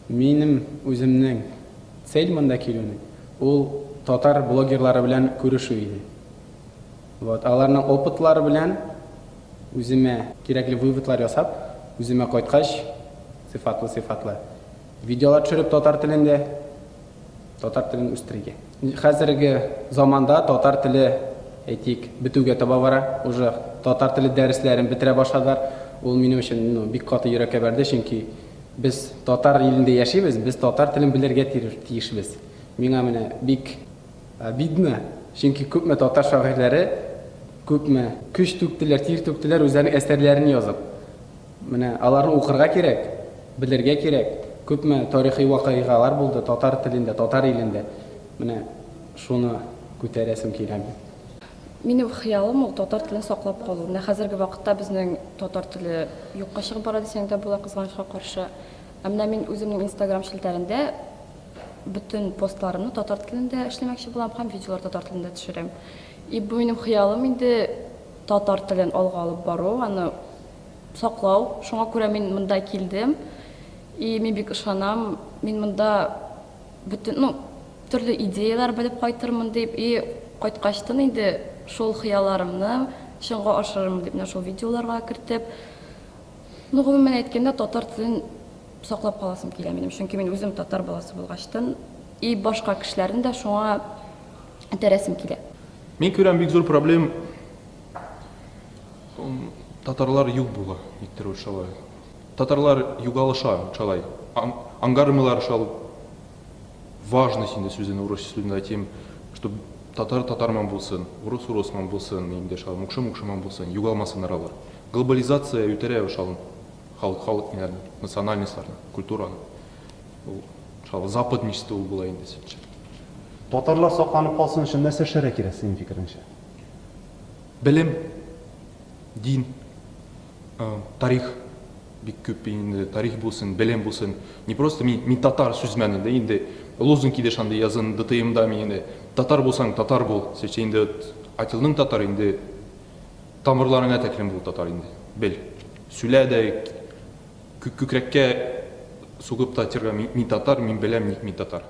Минем үземнең цель монда килүнең ул татар блогерлары белән күрешү иде. Вот, аларның опытлары белән үземә кирәкле выводлар ясап, үземә кайткач сыйфатлы видеолар төшереп татар телен үстерергә. Хәзерге заманда татар теле әйтик бетүгә таба бара, уже татар теле дәресләрен бетерә башладылар. Ул минем өчен бик каты йөрәккә бәрде, чөнки без татар илендә яшибез, без татар телен белергә тиешбез. Миңа менә бик обидно, чөнки күпме татар шагыйрьләре күпме көч түктеләр, тир түктеләр үзләренең әсәрләрен язып. Менә аларны укырга кирәк, белергә кирәк. Күпме тарихи вакыйгалар булды татар телендә, татар илендә. Менә шуны күтәрәсем килә. Минем хыялым ул татар телен саклап калу. Менә хәзерге вакытта безнең татар теле юкка чыгып бара дисәң дә була, кызганычка каршы. Менә мин үземнең Instagram шелтәрендә bütün postlарымны татар телендә эшләмәкче булам һәм видеолар татар телендә төшерәм. И бу минем хыялым инде татар телен алга алып бару, аны саклау. Шуңа күрә мин монда килдем. И мин бик ышанам, мин монда bütün төрле идеялар белеп кайтырмын дип, и кайткачтан инде шул хыялларымны чынга ашырырмын дип, менә шул видеоларга кертеп. Гомумән әйткәндә татар телен саклап каласым килә минем, чөнки мин үзем татар баласы булгачтан, и башка кешеләрне дә шуңа итерәсем килә. Мен күрәм бик зур проблем татарлар юк була, иттер ошалай. Татарлар югалыша, шалай. Аңгармылар шал важность инде сүзен урыс сүзендә әйтим, что татар татарман булсын, урыс урысман булсын, инде шал мукшы мукшыман булсын, югалмасыннар алар. Глобализация үтерә шал халык национальностьларны, культураны. Ул шал западничество була инде сенчә. Татарлар сакланып калсын өчен нәрсә эшләргә кирәк синең фикереңчә? Белем, дин, тарих, бик күп инде тарих булсын, белем булсын. Не просто мин татар сүзмән инде, инде лозунг иде шундый язын ДТМда мин инде татар булсаң татар бул. Сече инде айтылның татар инде тамырларыңа тәклим бул татар инде. Бел. Сүлә дә күкрәккә сугып татырга мин татар, мин беләм мин татар.